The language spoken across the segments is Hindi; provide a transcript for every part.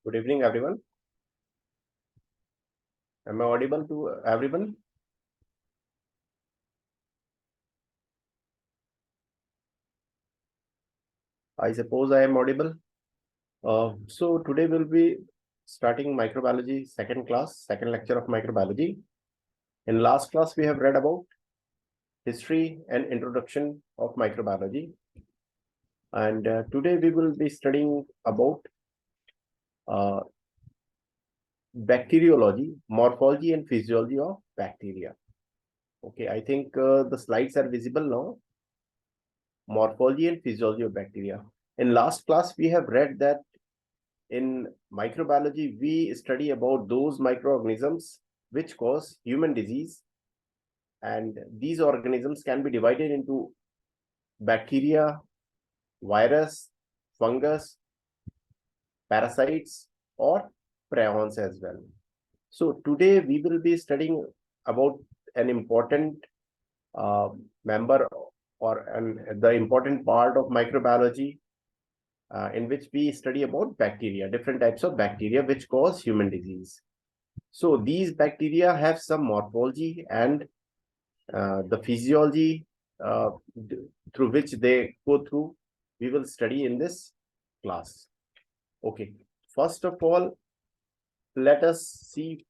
Good evening, everyone. Am I audible to everyone? I suppose I am audible. So today we'll be starting microbiology second class, second lecture of microbiology. In last class, we have read about history and introduction of microbiology. And today we will be studying about uh, bacteriology, morphology and physiology of bacteria. Okay, I think the slides are visible now. Morphology and physiology of bacteria. In last class, we have read that in microbiology, we study about those microorganisms which cause human disease. And these organisms can be divided into bacteria, virus, fungus, parasites, or prions as well. So today we will be studying about an important member or the important part of microbiology in which we study about bacteria, different types of bacteria which cause human disease. So these bacteria have some morphology and the physiology through which they go through, we will study in this class. Okay, first of all, let us see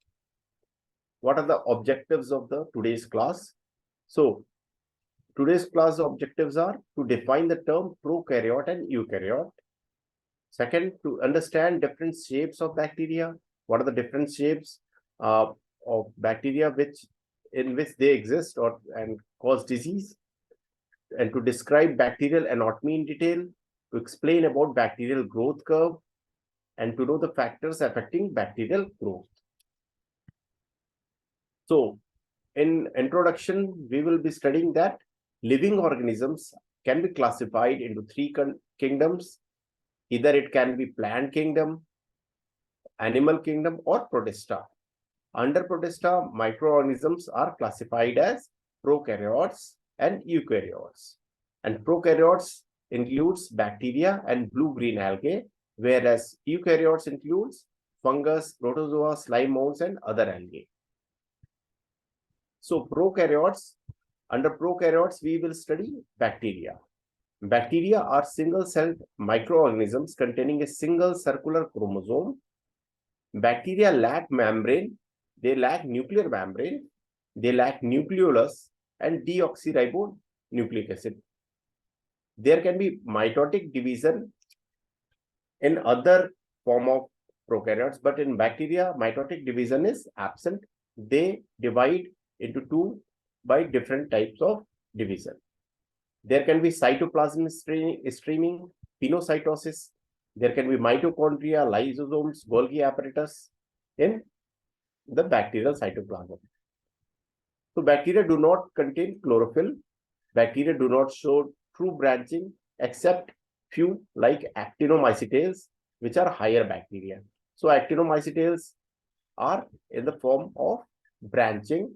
what are the objectives of the today's class. So today's class objectives are to define the term prokaryote and eukaryote. Second, to understand different shapes of bacteria. What are the different shapes of bacteria in which they exist and cause disease? And to describe bacterial anatomy in detail, to explain about bacterial growth curve, and to know the factors affecting bacterial growth. So, in introduction, we will be studying that living organisms can be classified into three kingdoms. Either it can be plant kingdom, animal kingdom, or protista. Under protista, microorganisms are classified as prokaryotes and eukaryotes. And prokaryotes includes bacteria and blue-green algae, whereas eukaryotes includes fungus, protozoa, slime molds, and other algae. So under prokaryotes, we will study bacteria. Bacteria are single-celled microorganisms containing a single circular chromosome. Bacteria lack membrane, they lack nuclear membrane, they lack nucleolus and deoxyribonucleic acid. There can be mitotic division in other form of prokaryotes, but in bacteria, mitotic division is absent. They divide into two by different types of division. There can be cytoplasm streaming, pinocytosis. There can be mitochondria, lysosomes, Golgi apparatus in the bacterial cytoplasm. So bacteria do not contain chlorophyll. Bacteria do not show true branching except few like actinomycetes, which are higher bacteria. So actinomycetes are in the form of branching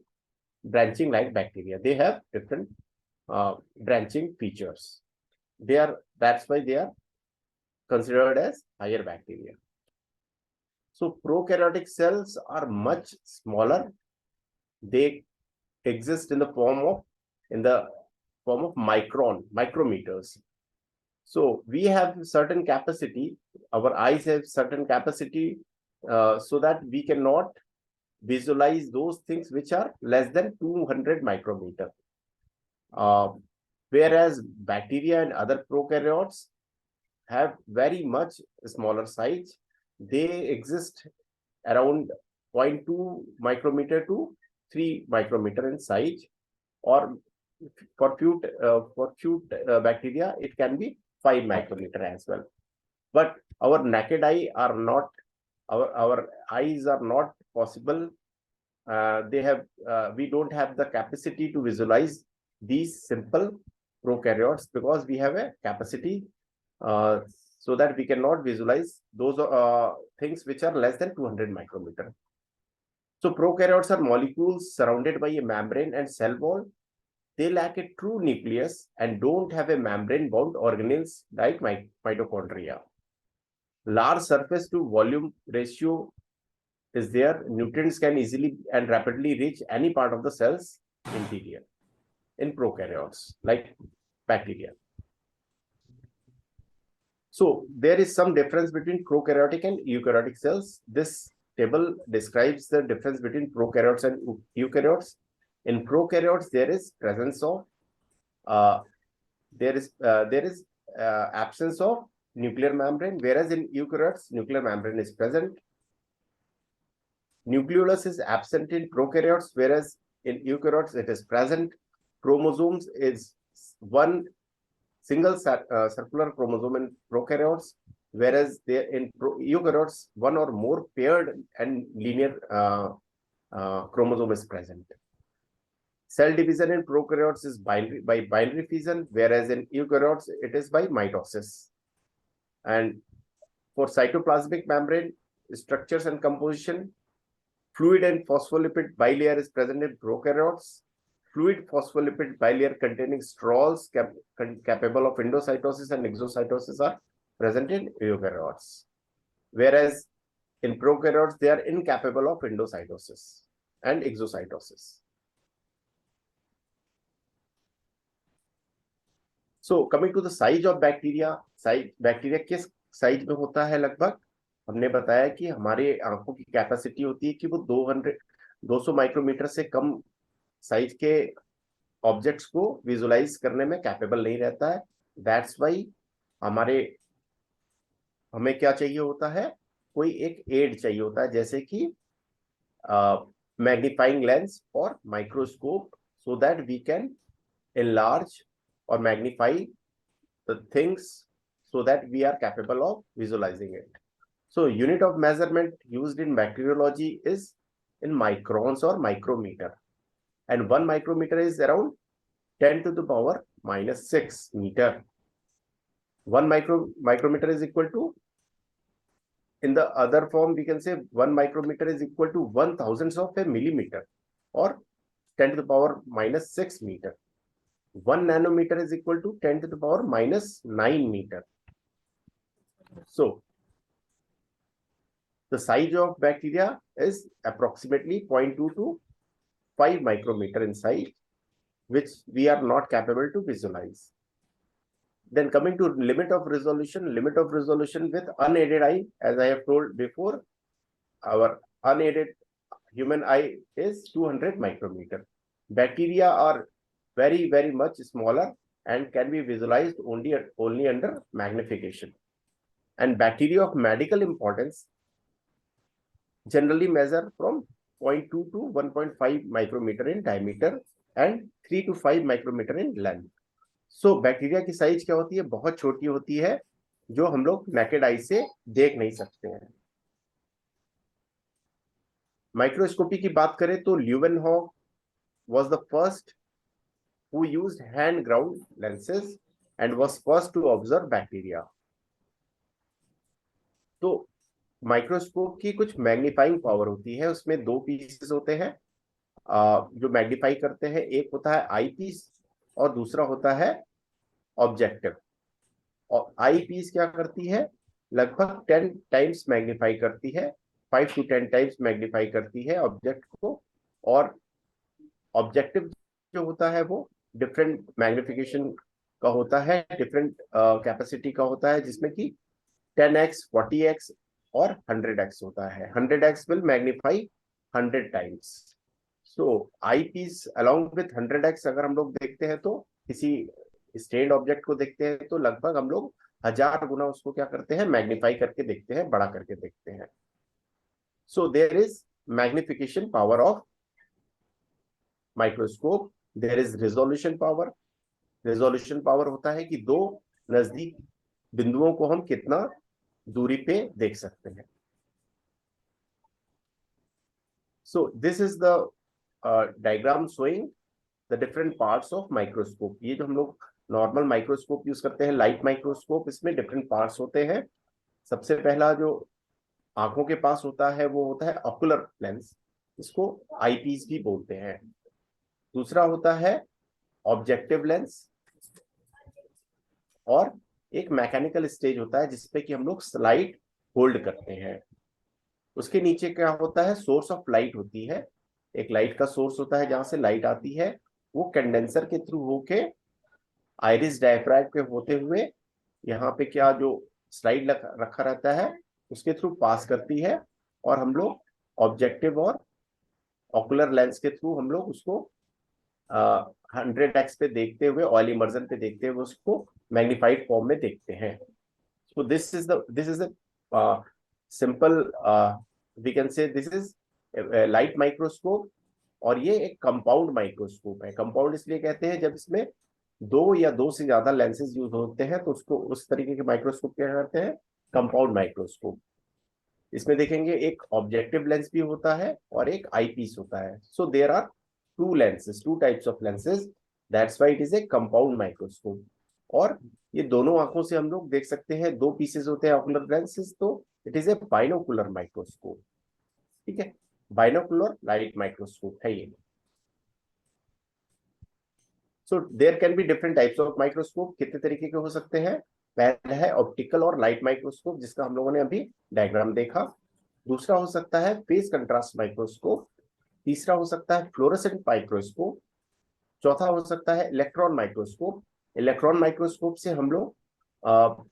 like bacteria. They have different branching features. That's why they are considered as higher bacteria. So prokaryotic cells are much smaller. They exist in the form of micrometers. So we have certain capacity. Our eyes have certain capacity so that we cannot visualize those things which are less than 200 micrometer. Whereas bacteria and other prokaryotes have very much smaller size. They exist around 0.2 micrometer to 3 micrometer in size, or for few bacteria, it can be 5 micrometer as well. But our naked eye are not, our eyes are not possible. We don't have the capacity to visualize these simple prokaryotes because we have a capacity so that we cannot visualize those things which are less than 200 micrometer. So prokaryotes are molecules surrounded by a membrane and cell wall. They lack a true nucleus and don't have a membrane-bound organelles like mitochondria. large surface to volume ratio is there. Nutrients can easily and rapidly reach any part of the cell's interior in prokaryotes like bacteria. So there is some difference between prokaryotic and eukaryotic cells. This table describes the difference between prokaryotes and eukaryotes. In prokaryotes, there is presence of there is absence of nuclear membrane, whereas in eukaryotes, nuclear membrane is present. Nucleolus is absent in prokaryotes, whereas in eukaryotes it is present. Chromosomes is one single circular chromosome in prokaryotes, whereas there in eukaryotes one or more paired and linear chromosome is present. Cell division in prokaryotes is by binary fission, whereas in eukaryotes it is by mitosis. And for cytoplasmic membrane structures and composition, fluid and phospholipid bilayer is present in prokaryotes. Fluid phospholipid bilayer containing strols capable of endocytosis and exocytosis are present in eukaryotes, whereas in prokaryotes they are incapable of endocytosis and exocytosis. So coming to the size of bacteria, bacteria किस साइज में होता है? लगभग हमने बताया कि हमारे आंखों की कैपेसिटी होती है कि वो 200 माइक्रोमीटर से कम साइज के ऑब्जेक्ट्स को विजुलाइज करने में कैपेबल नहीं रहता है. दैट्स वाई हमें क्या चाहिए होता है? कोई एक एड चाहिए होता है, जैसे कि मैग्नीफाइंग लेंस और microscope, so that we can enlarge or magnify the things so that we are capable of visualizing it. So unit of measurement used in bacteriology is in microns or micrometer, and 1 micrometer is around 10 to the power minus 6 meter. 1 micrometer is equal to, in the other form we can say 1 micrometer is equal to 1/1000 of a millimeter or 10 to the power minus 6 meter. 1 nanometer is equal to 10 to the power minus 9 meter. So the size of bacteria is approximately 0.2 to 5 micrometer in size, which we are not capable to visualize. Then coming to limit of resolution with unaided eye, as I have told before, our unaided human eye is 200 micrometer. Bacteria are very much smaller and can be visualized only under magnification. And bacteria of medical importance generally measure from 0.2 to 1.5 micrometer in diameter and 3 to 5 micrometer in length. So bacteria की साइज क्या होती है? बहुत छोटी होती है, जो हम लोग नेकेड आई से देख नहीं सकते हैं. माइक्रोस्कोपी की बात करें तो Leeuwenhoek was the first who used hand ground lenses and was first to observe bacteria. तो माइक्रोस्कोप की कुछ मैग्नीफाइंग पावर होती है, उसमें दो पीसेस होते हैं जो मैग्नीफाई करते हैं. एक होता है आई पीस और दूसरा होता है ऑब्जेक्टिव. और आई पीस क्या करती है? लगभग 10 टाइम्स मैग्नीफाई करती है, 5 to 10 टाइम्स मैग्नीफाई करती है ऑब्जेक्ट को. और ऑब्जेक्टिव जो होता है वो डिफरेंट मैग्निफिकेशन का होता है, डिफरेंट कैपेसिटी का होता है, जिसमें कि 10x, 40x और 100x होता है. 100x will magnify 100 times. So eyepiece along with 100x अगर हम लोग देखते हैं तो किसी स्टेन्ड ऑब्जेक्ट को देखते हैं तो लगभग हम लोग 1000 गुना उसको क्या करते हैं? मैग्नीफाई करके देखते हैं, बड़ा करके देखते हैं. So there is magnification power of microscope. There is resolution power. Resolution power होता है कि दो नजदीक बिंदुओं को हम कितना दूरी पे देख सकते हैं. So this is the diagram showing the different parts of microscope. ये जो हम लोग नॉर्मल माइक्रोस्कोप यूज करते हैं, लाइट माइक्रोस्कोप, इसमें डिफरेंट पार्ट्स होते हैं. सबसे पहला जो आंखों के पास होता है वो होता है ऑकुलर लेंस, इसको आईपीस भी बोलते हैं. दूसरा होता है ऑब्जेक्टिव लेंस, और एक मैकेनिकल स्टेज होता है जिसपे कि हम लोग स्लाइड होल्ड करते हैं। उसके नीचे क्या होता है, सोर्स ऑफ लाइट होती है, एक लाइट का सोर्स होता है जहां से लाइट आती है, वो कंडेंसर के थ्रू होके आइरिस डायफ्राम के होते हुए यहाँ पे क्या जो स्लाइड रखा रहता है उसके थ्रू पास करती है, और हम लोग ऑब्जेक्टिव और ऑकुलर लेंस के थ्रू हम लोग उसको 100x पे देखते हुए, ऑयल इमर्जन पे देखते हुए उसको मैग्निफाइड फॉर्म में देखते हैं। So this is a simple we can say this is a light microscope, और ये एक कंपाउंड माइक्रोस्कोप है। कंपाउंड इसलिए कहते हैं जब इसमें दो या दो से ज्यादा लेंसेज यूज होते हैं तो उसको उस तरीके के माइक्रोस्कोप क्या कहते हैं, कंपाउंड माइक्रोस्कोप। इसमें देखेंगे एक ऑब्जेक्टिव लेंस भी होता है और एक आई पीस होता है। So there are two lenses, two types of lenses, that's why it is a compound microscope. और ये दोनों आंखों से हम लोग देख सकते हैं, दो पीसेस होते हैं ऑकुलर लेंसेज, तो it is a binocular microscope. ठीक है, बाइनोकुलर लाइट माइक्रोस्कोप है ये। So there can be different types of microscope. कितने तरीके के हो सकते हैं, पहला है ऑप्टिकल और लाइट माइक्रोस्कोप जिसका हम लोगों ने अभी डायग्राम देखा। दूसरा हो सकता है फेस कंट्रास्ट माइक्रोस्कोप। तीसरा हो सकता है फ्लोरोसेंट माइक्रोस्कोप। चौथा हो सकता है इलेक्ट्रॉन माइक्रोस्कोप। इलेक्ट्रॉन माइक्रोस्कोप से हम लोग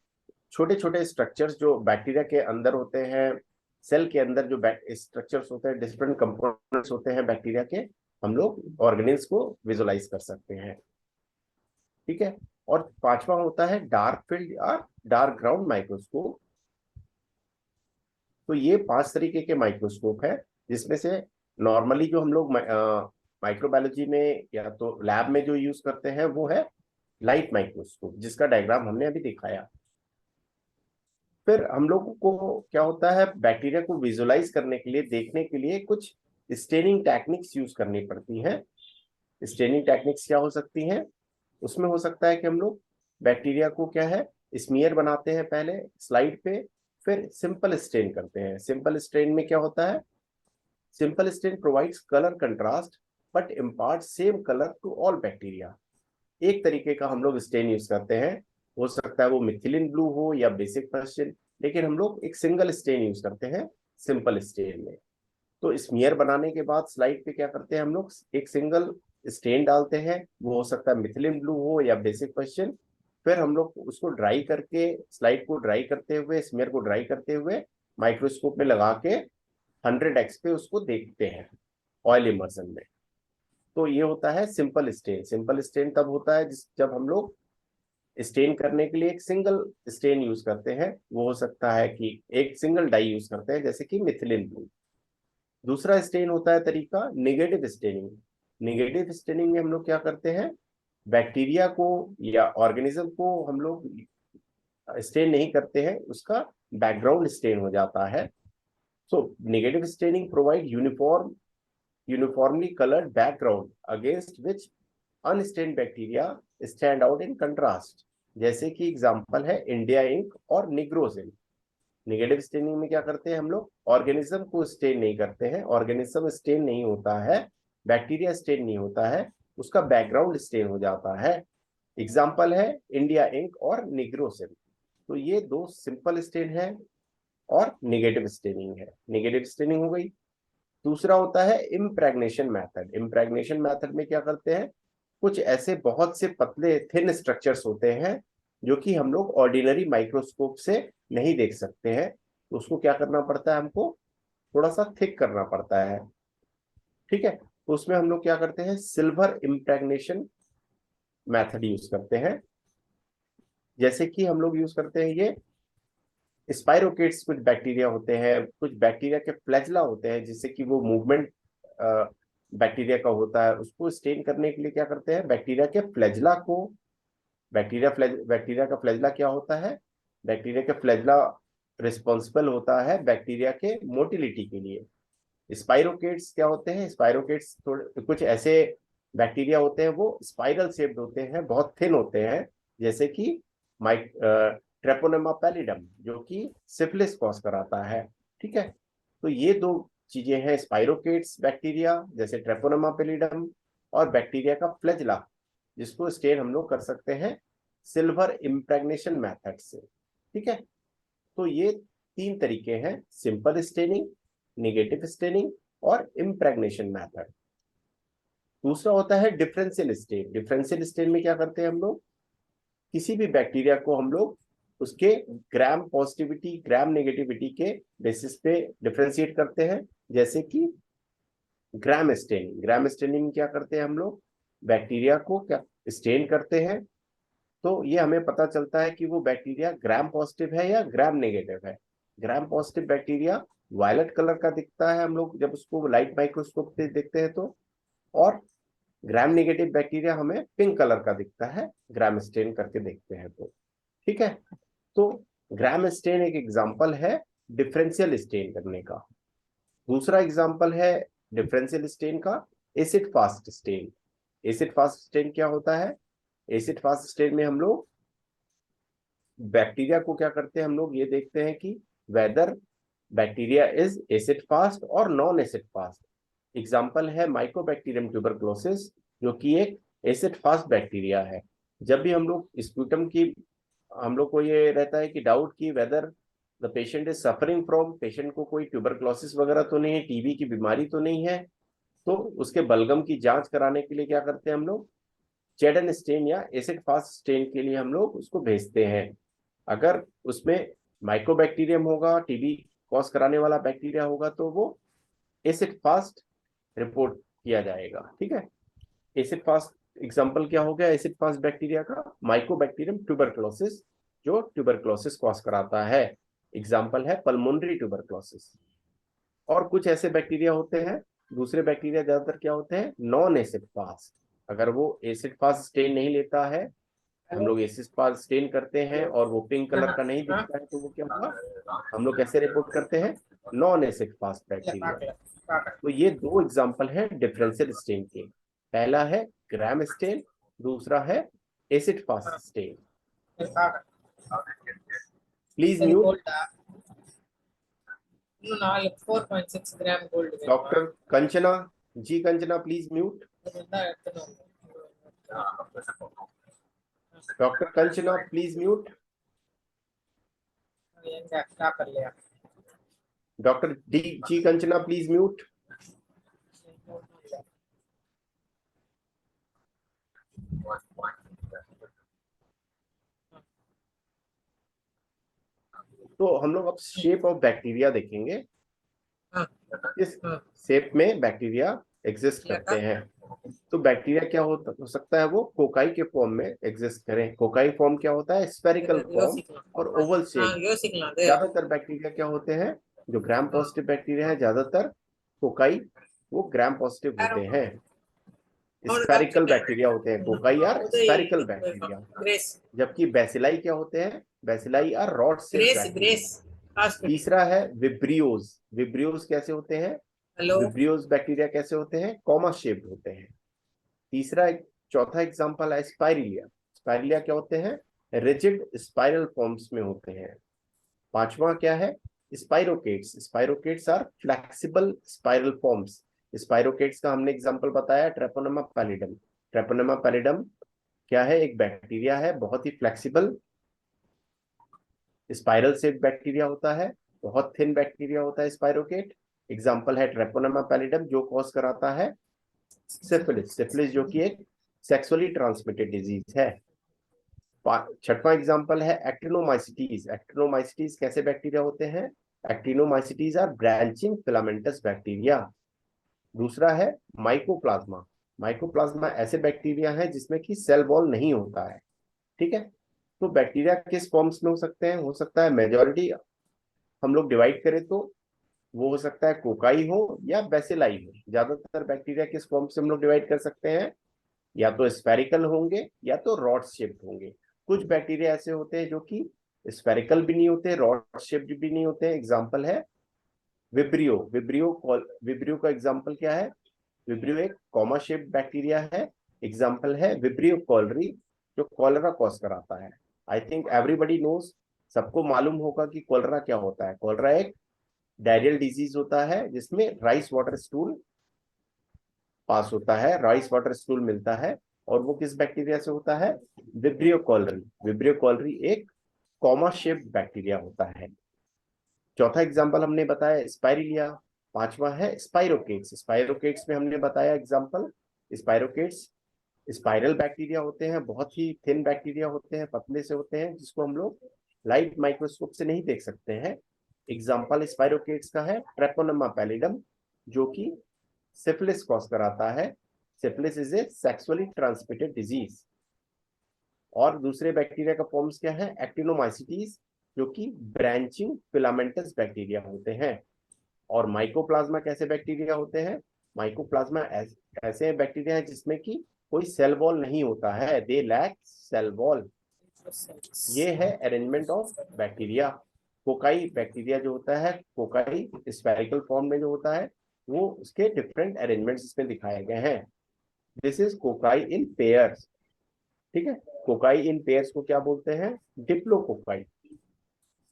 छोटे छोटे स्ट्रक्चर्स जो बैक्टीरिया के अंदर होते हैं, सेल के अंदर जो स्ट्रक्चर्स होते हैं, डिफरेंट कंपोनेंट्स होते हैं बैक्टीरिया के, हम लोग ऑर्गेनिल्स को विजुलाइज कर सकते हैं। ठीक है, और पांचवा होता है डार्क फील्ड या डार्क ग्राउंड माइक्रोस्कोप। तो ये 5 तरीके के माइक्रोस्कोप है, जिसमें से नॉर्मली जो हम लोग माइक्रोबायोलॉजी में या तो लैब में जो यूज करते हैं वो है लाइट माइक्रोस्कोप, जिसका डायग्राम हमने अभी दिखाया। फिर हम लोगों को क्या होता है, बैक्टीरिया को विजुलाइज करने के लिए, देखने के लिए कुछ स्टेनिंग टेक्निक्स यूज करनी पड़ती हैं। स्टेनिंग टेक्निक्स क्या हो सकती हैं, उसमें हो सकता है कि हम लोग बैक्टीरिया को क्या है, स्मीयर बनाते हैं पहले स्लाइड पे, फिर सिंपल स्टेन करते हैं। सिंपल स्टेन में क्या होता है, simple stain provides colour contrast but impart same colour to all bacteria. एक तरीके का हम लोग स्टेन यूज करते हैं, हो सकता है वो मिथिलिन ब्लू हो या बेसिक पर्शियन, लेकिन हम लोग एक सिंगल स्टेन यूज करते हैं सिंपल स्टेन में। तो स्मीयर बनाने के बाद स्लाइड पे क्या करते हैं, हम लोग एक सिंगल स्टेन डालते हैं, वो हो सकता है मिथिलिन ब्लू हो या बेसिक पर्शियन। फिर हम लोग उसको ड्राई करके, स्लाइड को ड्राई करते हुए, स्मीयर को ड्राई करते हुए माइक्रोस्कोप में लगा के 100x पे उसको देखते हैं ऑयल इमर्सन में। तो ये होता है सिंपल स्टेन। सिंपल स्टेन तब होता है जब हम लोग स्टेन करने के लिए एक सिंगल स्टेन यूज करते हैं, वो हो सकता है कि एक सिंगल डाई यूज करते हैं जैसे कि मिथिलिन ब्लू। दूसरा स्टेन होता है तरीका निगेटिव स्टेनिंग। निगेटिव स्टेनिंग में हम लोग क्या करते हैं, बैक्टीरिया को या ऑर्गेनिज्म को हम लोग स्टेन नहीं करते हैं, उसका बैकग्राउंड स्टेन हो जाता है। So negative staining provide uniformly colored background against which unstained bacteria stand out in contrast। जैसे कि एग्जांपल है इंडिया इंक और निग्रोजिन। निगेटिव स्टेनिंग में क्या करते हैं हम लोग, ऑर्गेनिज्म को स्टेन नहीं करते हैं, ऑर्गेनिज्म स्टेन नहीं होता है, बैक्टीरिया स्टेन नहीं होता है, उसका बैकग्राउंड स्टेन हो जाता है। एग्जांपल है इंडिया इंक और निग्रोजिन। तो ये दो सिंपल स्टेन है और निगेटिव स्टेनिंग है। निगेटिव स्टेनिंग हो गई। दूसरा होता है इम्प्रेग्नेशन मेथड। इम्प्रेग्नेशन मेथड में क्या करते हैं, कुछ ऐसे बहुत से पतले थिन स्ट्रक्चर्स होते हैं जो कि हम लोग ऑर्डिनरी माइक्रोस्कोप से नहीं देख सकते हैं, तो उसको क्या करना पड़ता है, हमको थोड़ा सा थिक करना पड़ता है। ठीक है, तो उसमें हम लोग क्या करते हैं, सिल्वर इम्प्रेग्नेशन मेथड यूज करते हैं। जैसे कि हम लोग यूज करते हैं ये स्पाइरोकेट्स, कुछ बैक्टीरिया होते हैं, कुछ बैक्टीरिया के फ्लैजला होते हैं, जिससे कि वो मूवमेंट बैक्टीरिया का होता है, उसको स्टेन करने के लिए क्या करते हैं, बैक्टीरिया के फ्लैजला को, बैक्टीरिया का फ्लैजला क्या होता है, बैक्टीरिया के फ्लैजला रिस्पॉन्सिबल होता है बैक्टीरिया के मोटिलिटी के लिए। स्पाइरोकेट्स क्या होते हैं, स्पाइरोकेट्स थोड़े कुछ ऐसे बैक्टीरिया होते हैं, वो स्पाइरल शेप्ड होते हैं, बहुत थिन होते हैं, जैसे कि माइक ट्रेपोनेमा पैलिडम, जो कि सिफिलिस कॉज कराता है। ठीक है, तो ये दो चीजें हैं, स्पाइरोकेट्स बैक्टीरिया जैसे ट्रेपोनेमा पैलिडम, और बैक्टीरिया का फ्लैजला, जिसको स्टेन हम लोग कर सकते हैं सिल्वर इम्प्रेग्नेशन मेथड से। ठीक है, तो ये तीन तरीके हैं, सिंपल स्टेनिंग, नेगेटिव स्टेनिंग और इम्प्रेग्नेशन मेथड। दूसरा होता है डिफरेंशियल स्टेन। डिफरेंशियल स्टेन में क्या करते हैं हम लोग, किसी भी बैक्टीरिया को हम लोग उसके ग्राम पॉजिटिविटी ग्राम नेगेटिविटी के बेसिस पे डिफरेंशिएट करते हैं। जैसे कि ग्राम स्टेनिंग, ग्राम स्टेनिंग में क्या करते हैं हम लोग, बैक्टीरिया को क्या स्टेन करते हैं, तो ये हमें पता चलता है कि वो बैक्टीरिया ग्राम पॉजिटिव है या ग्राम नेगेटिव है। Gram positive bacteria violet colour का दिखता है हम लोग जब उसको लाइट माइक्रोस्कोप से देखते हैं तो, और ग्राम नेगेटिव बैक्टीरिया हमें पिंक कलर का दिखता है ग्राम स्टेन करके देखते हैं तो। ठीक है, तो ग्राम स्टेन एक एग्जांपल है डिफरेंशियल स्टेन करने का। दूसरा एग्जांपल है डिफरेंशियल स्टेन का acid fast stain. Acid fast stain क्या होता है, एसिड फास्ट स्टेन में हम लोग बैक्टीरिया को क्या करते हैं, हम लोग ये देखते हैं कि whether bacteria is acid fast और नॉन एसिड फास्ट। एग्जाम्पल है माइकोबैक्टीरियम ट्यूबरक्लोसिस, जो कि एक एसिड फास्ट बैक्टीरिया है। जब भी हम लोग स्प्यूटम की, हम लोग को ये रहता है कि डाउट कि whether the patient is suffering from, patient को कोई ट्यूबरक्लोसिस वगैरह तो नहीं है, टीबी की बीमारी तो नहीं है, तो उसके बलगम की जांच कराने के लिए क्या करते हैं हम लोग, जेडन स्टेन या एसिड फास्ट स्टेन के लिए हम लोग उसको भेजते हैं। अगर उसमें माइकोबैक्टीरियम होगा, टीबी कॉज कराने वाला बैक्टीरिया होगा, तो वो एसिड फास्ट रिपोर्ट किया जाएगा। ठीक है, एसिड फास्ट एग्जांपल क्या हो गया एसिड फास्ट बैक्टीरिया का, माइकोबैक्टीरियम ट्यूबरक्लोसिस, जो ट्यूबरक्लोसिस कॉज कराता है। एग्जांपल है पल्मोनरी ट्यूबरक्लोसिस। और कुछ ऐसे बैक्टीरिया होते हैं, दूसरे बैक्टीरिया ज्यादातर क्या होते हैं, नॉन एसिड फास्ट। अगर वो एसिड फास्ट स्टेन नहीं लेता है, हम लोग एसिड फास्ट स्टेन करते हैं और वो पिंक कलर का नहीं दिखता है, तो वो क्या होगा, हम लोग कैसे रिपोर्ट करते हैं, नॉन एसिड फास्ट बैक्टीरिया। तो ये दो एग्जांपल है डिफरेंशियल स्टेन के, पहला है ग्राम स्टेन, दूसरा है acid fast stain. Please mute. 4.6 gram gold. Doctor Kanchana ji, Kanchana please mute. Doctor Kanchana please mute. क्या कर लिया doctor D G Kanchana please mute. तो हम लोग अब शेप ऑफ बैक्टीरिया देखेंगे, इस शेप में बैक्टीरिया एग्जिस्ट करते हैं। तो बैक्टीरिया क्या हो सकता है, वो कोकाई के फॉर्म में एग्जिस्ट करें। कोकाई फॉर्म क्या होता है, स्फेरिकल फॉर्म और ओवल शेप। ज्यादातर बैक्टीरिया क्या होते हैं, जो ग्राम पॉजिटिव बैक्टीरिया है ज्यादातर कोकाई, वो ग्राम पॉजिटिव होते हैं। स्फेरिकल बैक्टीरिया होते हैं कोकाई और स्फेरिकल बैक्टीरिया, जबकि बेसिलाई क्या होते हैं, बेसिलाई और रॉड शेप बैक्टीरिया। तीसरा है विब्रियोज। विब्रियोज कैसे होते हैं, विब्रियोज बैक्टीरिया कैसे होते हैं, कॉमा शेप्ड होते हैं। तीसरा चौथा एग्जांपल है स्पाइरिलिया। स्पाइरिलिया क्या होते हैं, रिजिड स्पाइरल फॉर्म्स में होते हैं। पांचवा क्या है, spirochetes. Spirochetes are flexible spiral forms. Spirochetes का हमने एग्जांपल बताया ट्रेपोनेमा पैलिडम। ट्रेपोनेमा पैलिडम क्या है, एक बैक्टीरिया है, बहुत ही फ्लेक्सिबल स्पाइरल शेप बैक्टीरिया होता है, बहुत थिन बैक्टीरिया होता है स्पाइरोकेट। एग्जांपल है ट्रेपोनेमा पैलिडम, जो कॉज कराता है सिफिलिस। सिफिलिस जो कि एक सेक्सुअली ट्रांसमिटेड डिजीज है। छठवां एग्जांपल है एक्टिनोमाइसिटीज। एक्टिनोमाइसिटीज कैसे बैक्टीरिया होते हैं, actinomycetes are branching filamentous bacteria. दूसरा है माइकोप्लाज्मा। माइकोप्लाज्मा ऐसे बैक्टीरिया है जिसमें कि सेल वॉल नहीं होता है। ठीक है, तो बैक्टीरिया किस फॉर्म्स में हो सकते हैं, हो सकता है मेजॉरिटी हम लोग डिवाइड करें तो वो हो सकता है कोकाई हो या बेसिलाई हो। ज्यादातर बैक्टीरिया किस फॉर्म से हम लोग डिवाइड कर सकते हैं, या तो स्फेरिकल होंगे या तो रॉड शेप्ड होंगे। कुछ बैक्टीरिया ऐसे होते हैं जो कि स्फेरिकल भी नहीं होते, रॉड शेप्ड भी नहीं होते। एग्जांपल है विब्रियो। विब्रियो का एग्जांपल क्या है, विब्रियो एक कॉमा शेप्ड बैक्टीरिया है। एग्जांपल है विब्रियो कॉलरी, जो कॉलरा कॉज कराता है। आई थिंक एवरीबडी नोज, सबको मालूम होगा कि कॉलरा क्या होता है। कॉलरा एक डायरियल डिजीज होता है जिसमें राइस वाटर स्टूल पास होता है, राइस वाटर स्टूल मिलता है, और वो किस बैक्टीरिया से होता है, विब्रियो कॉलरी। विब्रियो कॉलरी एक कॉमा शेप्ड बैक्टीरिया होता है। चौथा एग्जाम्पल हमने बताया स्पाइरिलिया। पांचवा है स्पाइरोकेट्स। स्पाइरोकेट्स में हमने बताया एग्जाम्पल स्पाइरोकेट्स स्पाइरल बैक्टीरिया होते हैं, बहुत ही थिन बैक्टीरिया होते हैं, पतले से होते हैं, जिसको हम लोग लाइट माइक्रोस्कोप से नहीं देख सकते हैं। एग्जाम्पल स्पाइरोकेट्स का है ट्रेपोनेमा पैलिडम, जो कि सिफिलिस कॉज कराता है। Syphilis is a sexually transmitted disease. और दूसरे बैक्टीरिया का फॉर्म्स क्या है, एक्टिनोमाइसिटीज, जो कि ब्रांचिंग फिलामेंटस बैक्टीरिया होते हैं। और माइकोप्लाज्मा कैसे बैक्टीरिया होते हैं, माइकोप्लाज्मा ऐसे बैक्टीरिया है जिसमें कि कोई सेल वॉल नहीं होता है, दे लैक सेल वॉल। ये है arrangement of bacteria. Cocci bacteria जो होता है, कोकाई स्फेरिकल फॉर्म में जो होता है, वो उसके डिफरेंट अरेंजमेंट्स इसमें दिखाए गए हैं। This is cocci in pairs. ठीक है, कोकाई इन पेयर्स को क्या बोलते हैं, डिप्लोकोकाई।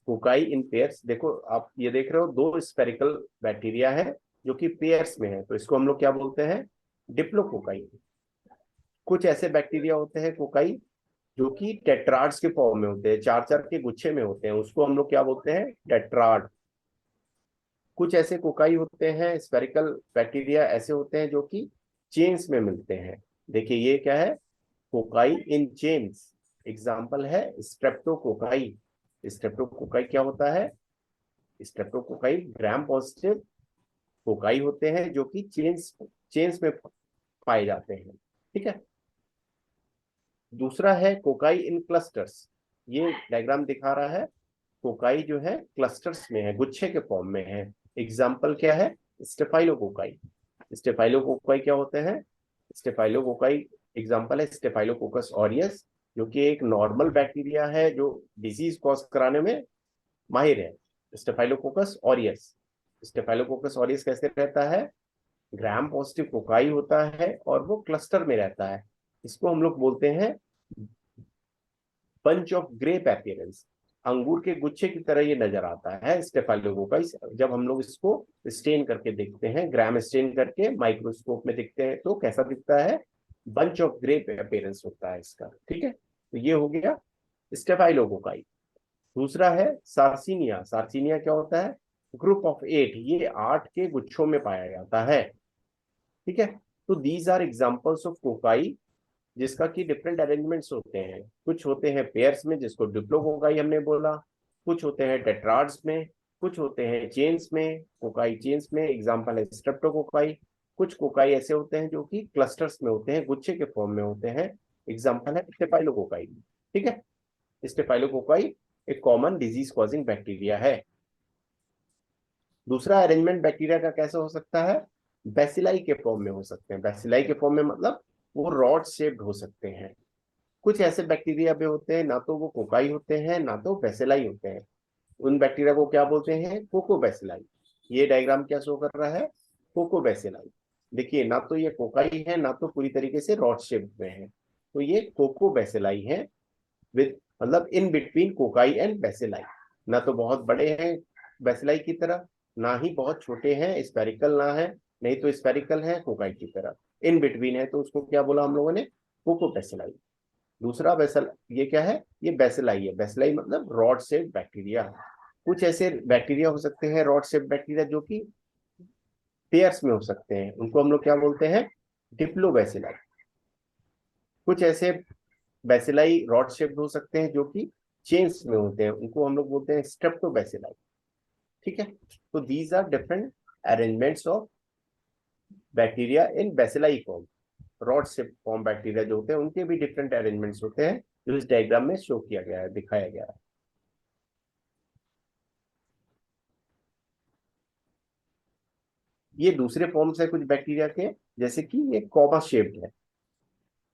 कोकाई इन पेयर्स, देखो आप ये देख रहे हो दो स्फेरिकल बैक्टीरिया है जो कि पेयर्स में है, तो इसको हम लोग क्या बोलते हैं, डिप्लोकोकाई। कुछ ऐसे बैक्टीरिया होते हैं कोकाई जो कि टेट्राड्स के फॉर्म में होते हैं, चार चार के गुच्छे में होते हैं, उसको हम लोग क्या बोलते हैं, टेट्राड। कुछ ऐसे कोकाई होते हैं स्फेरिकल बैक्टीरिया ऐसे होते हैं जो कि चेन्स में मिलते हैं। देखिए ये क्या है, कोकाई इन चेन्स। एग्जाम्पल है स्ट्रेप्टोकोकाई। स्ट्रेप्टोकोकाई क्या होता है, स्ट्रेप्टोकोकाई ग्राम पॉजिटिव कोकाई होते हैं जो कि चेन्स चेन्स में पाए जाते हैं। ठीक है, दूसरा है कोकाई इन क्लस्टर्स। ये डायग्राम दिखा रहा है कोकाई जो है क्लस्टर्स में है, गुच्छे के फॉर्म में है। एग्जाम्पल क्या है, स्टेफाइलोकोकाई। स्टेफाइलोकोकाई क्या होते हैं, स्टेफाइलोकोकाई एग्जाम्पल है स्टेफाइलोकोकस ऑरियस, जो कि एक नॉर्मल बैक्टीरिया है जो डिजीज कॉज कराने में माहिर है। स्टेफाइलोकोकस ऑरियस, स्टेफाइलोकोकस ऑरियस कैसे रहता है, ग्राम पॉजिटिव कोकाई होता है और वो क्लस्टर में रहता है। इसको हम लोग बोलते हैं बंच ऑफ ग्रेप अपीयरेंस। अंगूर के गुच्छे की तरह ये नजर आता है स्टेफाइलोकोकाइस। जब हम लोग इसको स्टेन करके देखते हैं, ग्राम स्टेन करके माइक्रोस्कोप में देखते हैं, तो कैसा दिखता है, बंच ऑफ ग्रेप अपीयरेंस होता है इसका। ठीक है, तो ये हो गया स्टेफाइलोकोकाई। दूसरा है सार्सिनिया। सार्सिनिया क्या होता है, ग्रुप ऑफ 8, ये 8 के गुच्छों में पाया जाता है। ठीक है, तो these are examples of cocci जिसका कि डिफरेंट अरेंजमेंट्स होते हैं। कुछ होते हैं पेयर्स में जिसको डिप्लोकोकाई हमने बोला, कुछ होते हैं टेट्राड्स में, कुछ होते हैं चेन्स में, कोकाई चेन्स में, एग्जांपल है स्ट्रेप्टोकोकाई। कुछ कोकाई ऐसे होते हैं जो कि क्लस्टर्स में होते हैं, गुच्छे के फॉर्म में होते हैं, एग्जांपल है स्टेफाइलोकोकाई। ठीक है, स्टेफाइलोकोकाई एक कॉमन डिजीज कॉजिंग बैक्टीरिया है। दूसरा अरेंजमेंट बैक्टीरिया का कैसे हो सकता है, बेसिलाई के फॉर्म में हो सकते हैं। बेसिलाई के फॉर्म में मतलब वो रॉड शेप्ड हो सकते हैं। कुछ ऐसे बैक्टीरिया भी होते हैं ना तो वो कोकाई होते हैं ना तो बेसिलाई होते हैं, उन बैक्टीरिया को क्या बोलते हैं, कोकोबैसिलाई। ये डायग्राम क्या शो कर रहा है, कोकोबैसिलाई। देखिए ना तो ये कोकाई है ना तो पूरी तरीके से रॉड शेप में है, तो ये कोकोबैसिलाई है, विद मतलब in between cocci and bacilli. ना तो बहुत बड़े हैं बेसिलाई की तरह, ना ही बहुत छोटे हैं, स्पेरिकल ना है, नहीं तो स्पेरिकल है कोकाई की तरह, इन बिटवीन है, तो उसको क्या बोला हम लोगों ने, कोकोबैसिलाई। दूसरा बेसल ये क्या है, ये बेसिलाई है। बेसिलाई मतलब रॉड शेप बैक्टीरिया। कुछ ऐसे बैक्टीरिया हो सकते हैं रॉड शेप बैक्टीरिया जो कि पेयर्स में हो सकते हैं, उनको हम लोग क्या बोलते हैं, डिप्लोबैसिलाई। कुछ ऐसे बैसिलाई रॉड शेप्ड हो सकते हैं जो कि चेन्स में होते हैं, उनको हम लोग बोलते हैं स्ट्रेप्टोबैसिलाई। ठीक है, तो these are different arrangements of bacteria in bacilli form. Rod shape form bacteria जो होते हैं उनके भी डिफरेंट अरेंजमेंट्स होते हैं, जो इस डायग्राम में शो किया गया है, दिखाया गया है। ये दूसरे फॉर्म्स है कुछ बैक्टीरिया के, जैसे कि ये कॉमा शेप्ड है।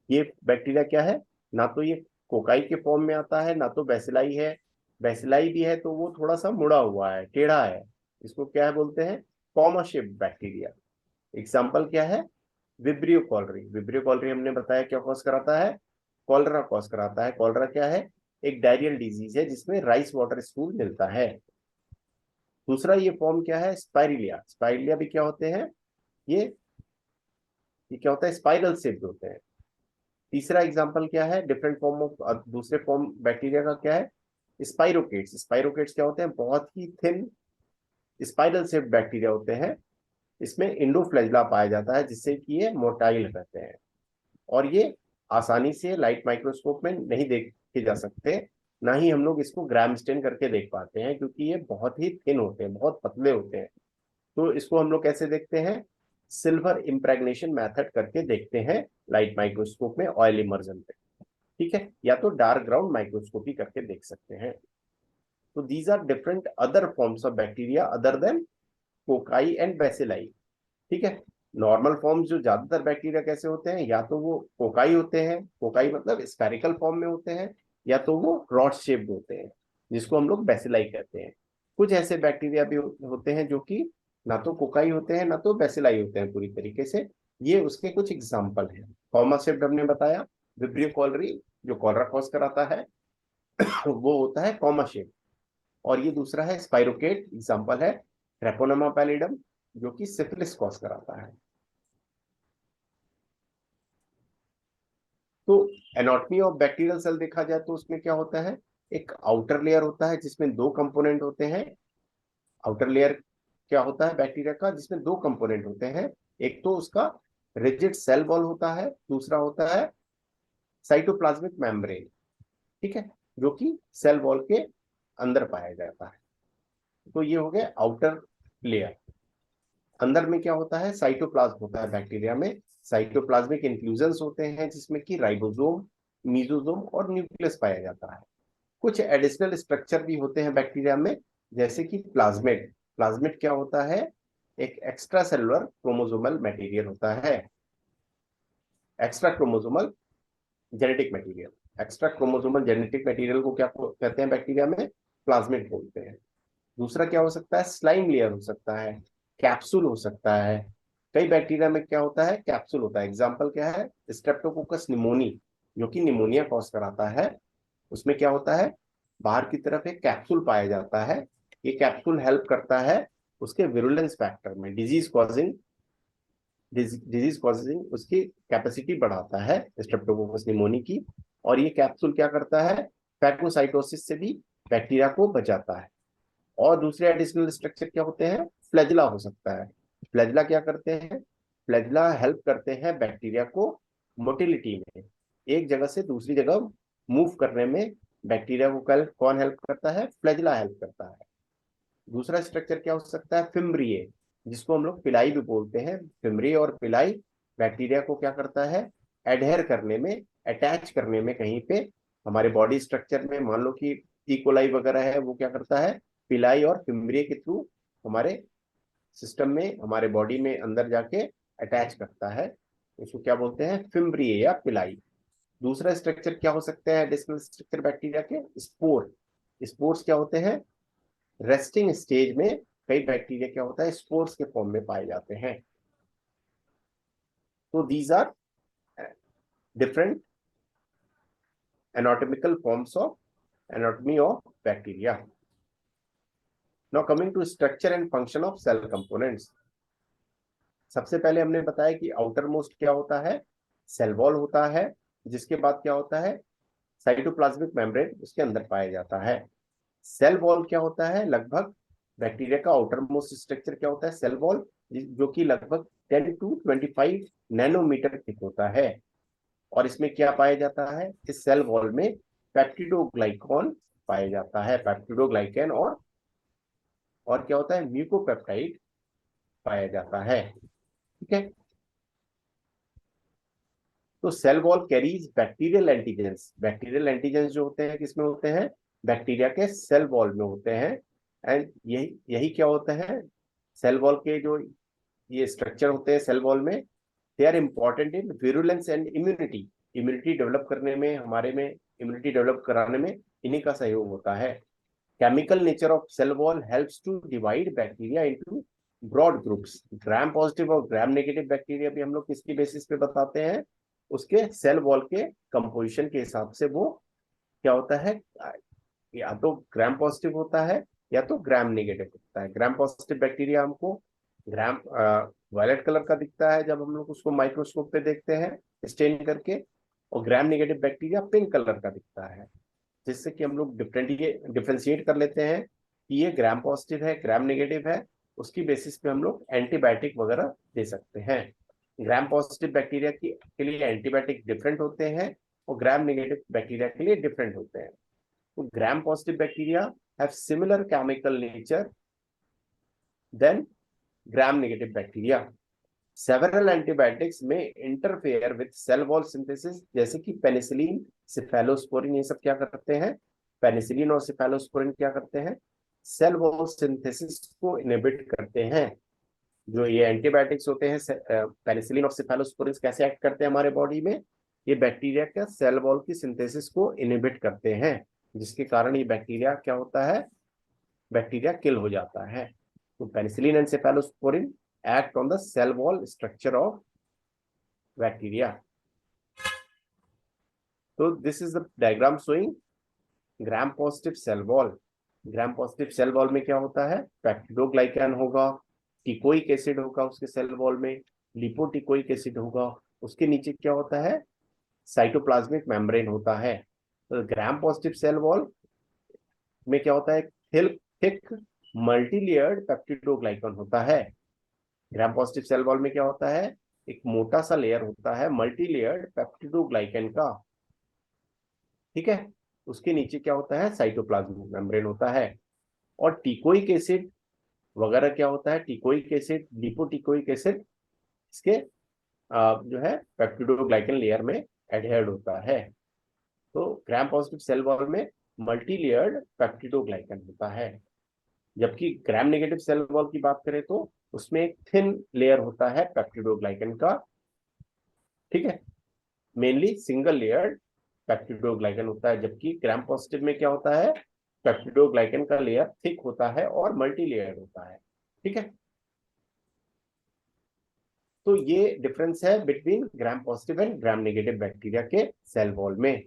ये बैक्टीरिया क्या है, ना तो ये कोकाई के फॉर्म में आता है ना तो बेसिलाई है। बेसिलाई भी है तो वो थोड़ा सा मुड़ा हुआ है, टेढ़ा है, इसको क्या है बोलते हैं, कॉमा शेप्ड बैक्टीरिया। एग्जाम्पल क्या है, विब्रियो कॉलरी। विब्रियो कॉलरी हमने बताया क्या कॉज कराता है, कॉलरा कॉज कराता है। कॉलरा क्या है, एक डायरियल डिजीज है जिसमें राइस वाटर स्टूल मिलता है। दूसरा ये फॉर्म क्या है, स्पाइरिलिया। स्पाइरिलिया भी क्या होते हैं, ये ये क्या होता है, स्पाइरल शेप्ड होते हैं। तीसरा एग्जांपल क्या है, डिफरेंट फॉर्म ऑफ दूसरे फॉर्म बैक्टीरिया का क्या है, स्पाइरोकेट्स। स्पाइरोकेट्स क्या होते हैं, बहुत ही थिन स्पाइरल शेप बैक्टीरिया होते हैं, इसमें इंडोफ्लैजिला पाया जाता है, जिससे कि ये मोटाइल रहते हैं और ये आसानी से लाइट माइक्रोस्कोप में नहीं देखे जा सकते, ना ही हम लोग इसको ग्राम स्टेन करके देख पाते हैं, क्योंकि ये बहुत ही थिन होते हैं, बहुत पतले होते हैं। तो इसको हम लोग कैसे देखते हैं, सिल्वर इम्प्रेग्नेशन मेथड करके देखते हैं लाइट माइक्रोस्कोप में, ऑयल इमर्जन पे, ठीक है, या तो डार्क ग्राउंड माइक्रोस्कोपी करके देख सकते हैं। तो these are different other forms of bacteria other than cocci and bacilli, ठीक है। नॉर्मल फॉर्म्स जो ज्यादातर बैक्टीरिया कैसे होते हैं, या तो वो कोकाई होते हैं, कोकाई मतलब स्फेरिकल फॉर्म में होते हैं, या तो वो रॉड शेप्ड होते हैं, जिसको हम लोग बेसिलाई कहते हैं। कुछ ऐसे बैक्टीरिया भी होते हैं जो कि ना तो कोकाई होते हैं ना तो बेसिलाई होते हैं पूरी तरीके से। ये उसके कुछ एग्जाम्पल हैं। कॉमा शेप्ड हमने बताया, विब्रियो कॉलरी जो कॉलरा कॉज कराता है वो होता है कॉमा शेप। और ये दूसरा है स्पाइरोकेट, एग्जाम्पल है ट्रेपोनोमा पैलिडम जो कि सिफिलिस कॉज कराता है। तो एनाटॉमी ऑफ बैक्टीरियल सेल देखा जाए तो उसमें क्या होता है, एक आउटर लेयर होता है जिसमें दो कंपोनेंट होते हैं। आउटर लेयर क्या होता है बैक्टीरिया का, जिसमें दो कंपोनेंट होते हैं, एक तो उसका रिजिड सेल वॉल होता है, दूसरा होता है साइटोप्लाज्मिक मेम्ब्रेन, ठीक है, जो कि सेल वॉल के अंदर पाया जाता है। तो ये हो गया आउटर लेयर। अंदर में क्या होता है, साइटोप्लाज्म होता है बैक्टीरिया में, साइटोप्लाज्मिक इंक्लूजन्स होते हैं जिसमें कि राइबोसोम, मीसोसोम और न्यूक्लियस पाया जाता है। कुछ एडिशनल स्ट्रक्चर भी होते हैं बैक्टीरिया में, जैसे कि प्लाज्मिड। प्लाज्मिड क्या होता है, एक एक्स्ट्रा सेलुलर क्रोमोसोमल मटेरियल होता है, extra chromosomal genetic material. Extra chromosomal genetic material को क्या कहते हैं बैक्टीरिया में, प्लाज्मिड बोलते हैं। दूसरा क्या हो सकता है, स्लाइम लेयर हो सकता है, कैप्सूल हो सकता है। कई बैक्टीरिया में क्या होता है, कैप्सूल होता है। एग्जाम्पल क्या है, स्ट्रेप्टोकोकस निमोनी जो कि निमोनिया कॉज कराता है। उसमें क्या होता है, बाहर की तरफ एक कैप्सूल पाया जाता है। ये कैप्सूल हेल्प करता है उसके विरुलेंस फैक्टर में, डिजीज कॉजिंग उसकी कैपेसिटी बढ़ाता है स्ट्रेप्टोकोकस निमोनी की। और ये कैप्सूल क्या करता है, फैगोसाइटोसिस से भी बैक्टीरिया को बचाता है। और दूसरे एडिशनल स्ट्रक्चर क्या होते हैं, फ्लैजिला हो सकता है। फ्लैजिला क्या करते हैं, फ्लैजिला हेल्प करते हैं बैक्टीरिया को मोटिलिटी में, एक जगह से दूसरी जगह मूव करने में बैक्टीरिया को कौन हेल्प करता है, फ्लैजिला हेल्प करता है। दूसरा स्ट्रक्चर क्या हो सकता है, फिम्ब्रिए, जिसको हम लोग पिलाई भी बोलते हैं। फिम्ब्रिए और पिलाई बैक्टीरिया को क्या करता है, एडहेर करने में, अटैच करने में कहीं पे हमारे बॉडी स्ट्रक्चर में। मान लो कि इकोलाई वगैरह है, वो क्या करता है, पिलाई और फिम्ब्रिए के थ्रू हमारे सिस्टम में, हमारे बॉडी में अंदर जाके अटैच करता है। उसको क्या बोलते हैं, फिम्ब्रिए या पिलाई। दूसरा स्ट्रक्चर क्या हो सकता है एडिशनल स्ट्रक्चर बैक्टीरिया के, स्पोर। स्पोर्स क्या होते हैं, रेस्टिंग स्टेज में कई बैक्टीरिया क्या होता है, स्पोर्स के फॉर्म में पाए जाते हैं। तो these are different anatomical forms of anatomy of bacteria. Now coming to structure and function of cell components. सबसे पहले हमने बताया कि आउटर मोस्ट क्या होता है, सेल वॉल होता है, जिसके बाद क्या होता है, साइटोप्लाज्मिक मेम्ब्रेन उसके अंदर पाया जाता है। सेल वॉल क्या होता है, लगभग बैक्टीरिया का आउटर मोस्ट स्ट्रक्चर क्या होता है, सेल वॉल, जो कि लगभग 10 to 25 नैनोमीटर थिक होता है। और इसमें क्या पाया जाता है, इस सेल वॉल में पेप्टिडोग्लाइकॉन पाया जाता है, पेप्टिडोग्लाइकन, और क्या होता है, म्यूकोपेप्टाइड पाया जाता है, ठीक है। तो cell wall carries bacterial antigens. Bacterial antigens जो होते हैं किसमें होते हैं, बैक्टीरिया के सेल वॉल में होते हैं। एंड यही यही क्या होता है, सेल वॉल के जो ये स्ट्रक्चर होते हैं सेल वॉल में, they are important in virulence and immunity. Immunity develop करने में, हमारे में इम्यूनिटी डेवलप कराने में इन्हीं का सहयोग होता है। Chemical nature of cell wall helps to divide bacteria into broad groups. Gram positive और ग्राम नेगेटिव बैक्टीरिया भी हम लोग किसकी बेसिस पे बताते हैं, उसके सेल वॉल के कंपोजिशन के हिसाब से वो क्या होता है, या तो ग्राम पॉजिटिव होता है या तो ग्राम नेगेटिव होता है। ग्राम पॉजिटिव बैक्टीरिया हमको ग्राम वायलेट कलर का दिखता है जब हम लोग उसको माइक्रोस्कोप पे देखते हैं स्टेन करके, और gram negative bacteria pink colour का दिखता है, जिससे कि हम लोग डिफरेंशिएट कर लेते हैं कि ये ग्राम पॉजिटिव है, ग्राम नेगेटिव है, उसकी बेसिस पे हम लोग एंटीबायोटिक वगैरह दे सकते हैं। ग्राम पॉजिटिव बैक्टीरिया के लिए एंटीबायोटिक डिफरेंट होते हैं और ग्राम नेगेटिव बैक्टीरिया के लिए डिफरेंट होते हैं। तो gram positive bacteria have similar chemical nature then gram negative bacteria. Several antibiotics में interfere with cell wall synthesis, जैसे कि पेनिसिलिन, सिफेलोस्पोरिन, ये सब क्या करते हैं, पेनिसिलिन और सिफेलोस्पोरिन क्या करते हैं, सेल वॉल सिंथेसिस को इनहिबिट करते हैं। जो ये एंटीबायोटिक्स होते हैं, पेनिसिलिन और सिफेलोस्पोरिन कैसे एक्ट करते हैं हमारे बॉडी में, ये बैक्टीरिया का सेल वॉल की सिंथेसिस को इनहिबिट करते हैं, जिसके कारण ये बैक्टीरिया क्या होता है, बैक्टीरिया किल हो जाता है। तो penicillin and cephalosporin act on the cell wall structure of bacteria. So this is the diagram showing gram positive cell wall. Gram positive cell wall में क्या होता है, पेप्टिडोग्लाइकैन होगा, टिकोइक एसिड होगा उसके सेल वॉल में, लिपोटिकोइक एसिड होगा, उसके नीचे क्या होता है, साइटोप्लाज्मिक मेम्ब्रेन होता है। तो ग्राम पॉजिटिव सेल वॉल में क्या होता है, थिक मल्टीलेयर्ड पेप्टिडोग्लाइकन होता है। ग्राम पॉजिटिव सेल वॉल में क्या होता है, एक मोटा सा लेयर होता है मल्टीलेयर्ड पेप्टिडोग्लाइकन का, ठीक है। उसके नीचे क्या होता है, साइटोप्लाज्मिक मेम्ब्रेन होता है। और टिकोइक एसिड वगैरह क्या होता है, टिकोइक एसिड, लिपोटिकोइक एसिड इसके जो है पेप्टिडोग्लाइकन लेयर में एडहेर्ड होता है। तो ग्राम पॉजिटिव सेल वॉल में मल्टीलेयर्ड पेप्टिडोग्लाइकन होता है। जबकि ग्राम नेगेटिव सेल वॉल की बात करें तो उसमें एक थिन लेयर होता है पेप्टिडोग्लाइकन का, ठीक है, मेनली सिंगल लेयर्ड पेप्टिडोग्लाइकन होता है। जबकि ग्राम पॉजिटिव में क्या होता है, पेप्टिडोग्लाइकन का लेयर थिक होता है और मल्टी लेयर्ड होता है, ठीक है। तो ये डिफरेंस है between gram positive and gram negative bacteria के सेल वॉल में।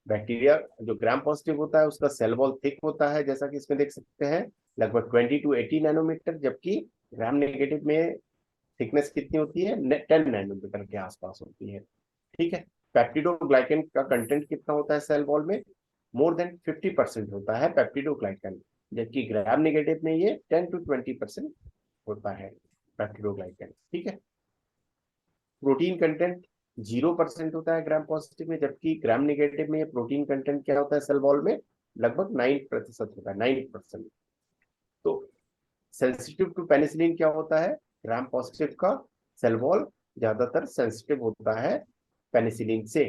बैक्टीरिया जो ग्राम पॉजिटिव होता है उसका सेल वॉल थिक होता है, जैसा कि इसमें देख सकते हैं, लगभग 20 to 80 नैनोमीटर, जबकि ग्राम नेगेटिव में थिकनेस कितनी होती है, 10 नैनोमीटर के आसपास होती है, ठीक है। पेप्टिडोग्लाइकन का कंटेंट कितना होता है सेल वॉल में, मोर देन 50% होता है पेप्टिडोग्लाइकन, जबकि ग्राम नेगेटिव में ये 10 to 20% होता है पेप्टिडोग्लाइकन, ठीक है। प्रोटीन कंटेंट 0% होता है ग्राम पॉजिटिव में, जबकि ग्राम नेगेटिव में ये प्रोटीन कंटेंट क्या होता है सेल वॉल में, लगभग 9% होता है, 9%। तो सेंसिटिव टू पेनिसिलिन क्या होता है, ग्राम पॉजिटिव का सेल वॉल ज्यादातर सेंसिटिव होता है पेनिसिलिन से,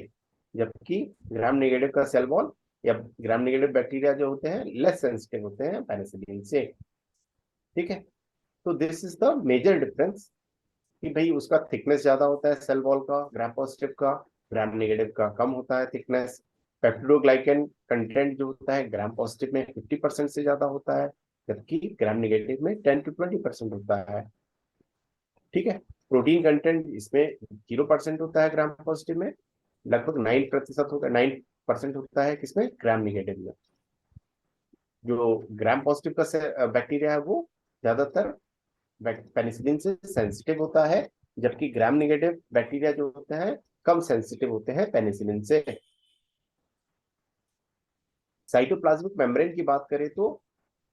जबकि ग्राम नेगेटिव का सेल वॉल या ग्राम नेगेटिव बैक्टीरिया जो होते हैं लेस सेंसिटिव होते हैं पेनिसिलिन से, ठीक है। तो this is the major difference कि भाई उसका थिकनेस ज्यादा होता है सेल वॉल का, ग्राम पॉजिटिव का, ग्राम नेगेटिव का कम होता है थिकनेस। पेप्टिडोग्लाइकन कंटेंट जो होता है ग्राम पॉजिटिव में 50% से ज्यादा होता है, जबकि ग्राम नेगेटिव में 10 to 20% होता है, ठीक है। प्रोटीन कंटेंट इसमें 0% होता है ग्राम पॉजिटिव में, लगभग 9% होता है, 9% होता है किसमें, ग्राम नेगेटिव में। जो ग्राम पॉजिटिव का बैक्टीरिया है वो ज्यादातर पेनिसिलिन से सेंसिटिव होता है, जबकि ग्राम नेगेटिव बैक्टीरिया जो होते हैं कम सेंसिटिव होते हैं पेनिसिलिन से। साइटोप्लाज्मिक मेम्ब्रेन की बात करें तो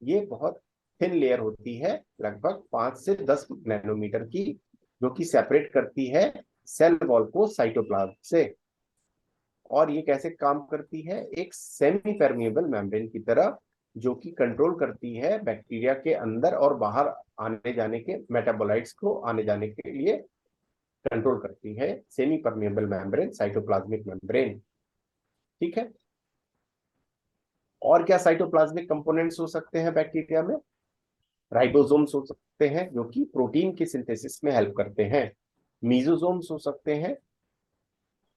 ये बहुत थिन लेयर होती है, लगभग 5 से 10 नैनोमीटर की, जो कि सेपरेट करती है सेल वॉल को साइटोप्लाज्म से। और ये कैसे काम करती है, एक सेमी परमिएबल मेम्ब्रेन की तरह, जो कि कंट्रोल करती है बैक्टीरिया के अंदर और बाहर आने जाने के मेटाबोलाइट्स को आने जाने के लिए कंट्रोल करती है, semi permeable membrane, cytoplasmic membrane, ठीक है। और क्या साइटोप्लाज्मिक कंपोनेंट्स हो सकते हैं बैक्टीरिया में, राइबोसोम्स हो सकते हैं जो कि प्रोटीन की सिंथेसिस में हेल्प करते हैं, मीजोसोम्स हो सकते हैं,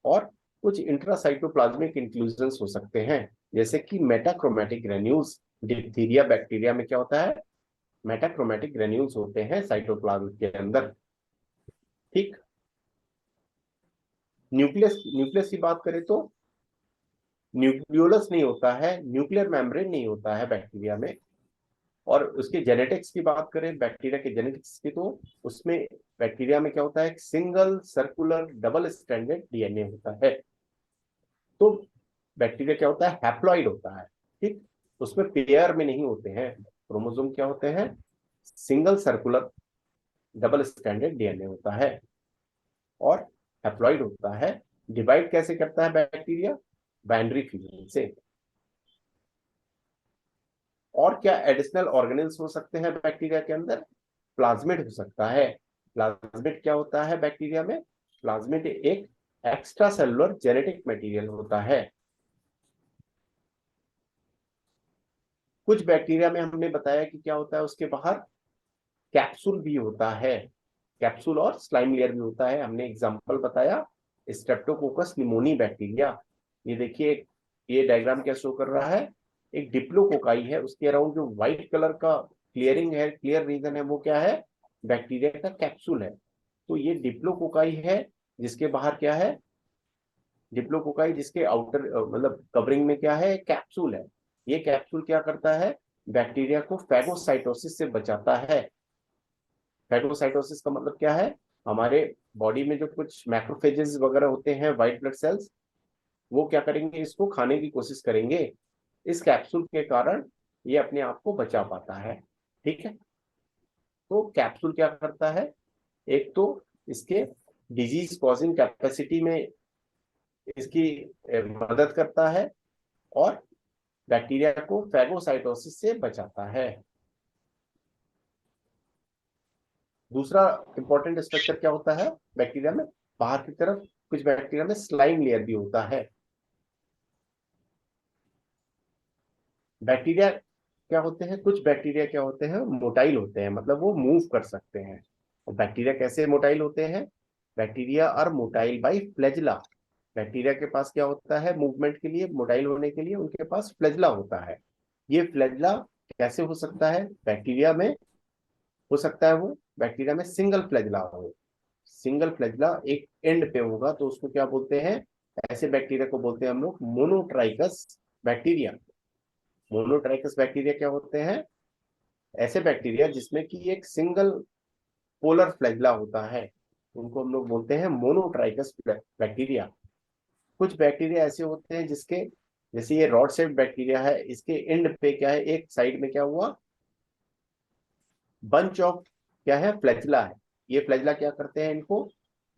और कुछ इंट्रासाइटोप्लाज्मिक इंक्लूजन्स हो सकते हैं, जैसे कि मेटाक्रोमेटिक ग्रेन्यूल्स। डिप्थीरिया बैक्टीरिया में क्या होता है, मेटाक्रोमेटिक ग्रेन्यूल्स होते हैं साइटोप्लाज्म के अंदर, ठीक। न्यूक्लियस न्यूक्लियस की बात करें तो न्यूक्लियोलस नहीं होता है, न्यूक्लियर मेम्ब्रेन नहीं होता है बैक्टीरिया में। और उसके जेनेटिक्स की बात करें, बैक्टीरिया के जेनेटिक्स की, तो उसमें बैक्टीरिया में क्या होता है, एक single circular double stranded DNA होता है। तो बैक्टीरिया क्या होता है, हैप्लॉइड होता है, ठीक, उसमें पेयर में नहीं होते हैं। क्रोमोसोम क्या होते हैं? Single circular double stranded DNA होता है और हैप्लॉइड होता है। डिवाइड कैसे करता है बैक्टीरिया? बाइनरी फ्यूजन से। और क्या एडिशनल ऑर्गेनेल्स हो सकते हैं बैक्टीरिया के अंदर? प्लाज्मिड हो सकता है। प्लाज्मिड क्या होता है बैक्टीरिया में? प्लाज्मिड एक एक्स्ट्रा सेलुलर जेनेटिक मटेरियल होता है। कुछ बैक्टीरिया में हमने बताया कि क्या होता है, उसके बाहर कैप्सूल भी होता है। कैप्सूल और स्लाइम लेयर भी होता है। हमने एग्जांपल बताया स्ट्रेप्टोकोकस निमोनी बैक्टीरिया। ये देखिए, ये डायग्राम क्या शो कर रहा है? एक डिप्लोकोकाई है, उसके अराउंड जो व्हाइट कलर का क्लियरिंग है, क्लियर रीजन है, वो क्या है? बैक्टीरिया का कैप्सूल है। तो ये डिप्लोकोकाई है, जिसके बाहर क्या है? डिप्लोकोकाई, जिसके आउटर मतलब कवरिंग में क्या है? कैप्सूल है। ये कैप्सूल क्या करता है? बैक्टीरिया को फैगोसाइटोसिस से बचाता है। फैगोसाइटोसिस का मतलब क्या है? हमारे बॉडी में जो कुछ मैक्रोफेजेस वगैरह होते हैं, व्हाइट ब्लड सेल्स, वो क्या करेंगे? इसको खाने की कोशिश करेंगे। इस कैप्सूल के कारण ये अपने आप को बचा पाता है। ठीक है, तो कैप्सूल क्या करता है? एक तो इसके डिजीज कॉजिंग कैपेसिटी में इसकी मदद करता है और बैक्टीरिया को फैगोसाइटोसिस से बचाता है। दूसरा इंपॉर्टेंट स्ट्रक्चर क्या होता है बैक्टीरिया में? बाहर की तरफ कुछ बैक्टीरिया में स्लाइम लेयर भी होता है। बैक्टीरिया क्या होते हैं? कुछ बैक्टीरिया क्या होते हैं? मोटाइल होते हैं, मतलब वो मूव कर सकते हैं। और बैक्टीरिया कैसे मोटाइल होते हैं? Bacteria are motile by flagella. Bacteria के पास क्या होता है मूवमेंट के लिए, मोटाइल होने के लिए? उनके पास फ्लैजिला होता है। ये फ्लैजिला कैसे हो सकता है? बैक्टीरिया में हो सकता है वो बैक्टीरिया में सिंगल फ्लैजिला हो। सिंगल फ्लैजिला एक एंड पे होगा, तो उसको क्या बोलते हैं? ऐसे बैक्टीरिया को बोलते हैं हम लोग मोनोट्राइकस बैक्टीरिया। मोनोट्राइकस बैक्टीरिया क्या होते हैं? ऐसे बैक्टीरिया जिसमें कि एक सिंगल पोलर फ्लैजिला होता है, उनको हम लोग बोलते हैं मोनोट्राइकस बैक्टीरिया। कुछ बैक्टीरिया ऐसे होते हैं जिसके, जैसे ये रॉड शेप बैक्टीरिया है, इसके एंड पे क्या है? एक साइड में क्या हुआ? बंच ऑफ क्या है? फ्लैजिला है। ये फ्लैजिला क्या करते हैं इनको?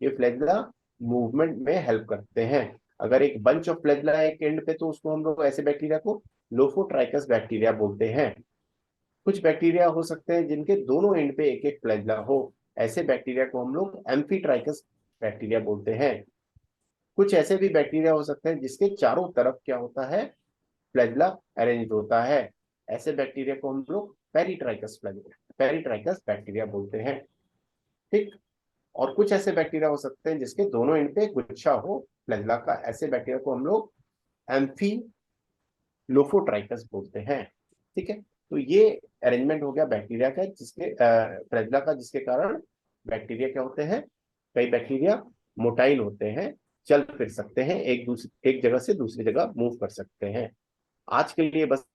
ये फ्लैजिला मूवमेंट में हेल्प करते हैं। अगर एक बंच ऑफ फ्लैजिला है एक एंड पे, तो उसको हम लोग ऐसे बैक्टीरिया को लोफोट्राइकस बैक्टीरिया बोलते हैं। कुछ बैक्टीरिया हो सकते हैं जिनके दोनों एंड पे एक एक फ्लैजिला हो, ऐसे बैक्टीरिया को हम लोग एम्फीट्राइकस बैक्टीरिया बोलते हैं। कुछ ऐसे भी बैक्टीरिया हो सकते हैं जिसके चारों तरफ क्या होता है? फ्लैजिला अरेंज होता है। ऐसे बैक्टीरिया को हम लोग पेरिट्राइकस बैक्टीरिया बोलते हैं। ठीक। और कुछ ऐसे बैक्टीरिया हो सकते हैं जिसके दोनों एंड पे गुच्छा हो फ्लैजिला का, ऐसे बैक्टीरिया को हम लोग एम्फीलोफोट्राइकस बोलते हैं। ठीक है, तो ये अरेंजमेंट हो गया बैक्टीरिया का, जिसके फ्लैजिला का, जिसके कारण बैक्टीरिया क्या होते हैं? कई बैक्टीरिया मोटाइल होते हैं, चल फिर सकते हैं, एक जगह से दूसरी जगह मूव कर सकते हैं। आज के लिए बस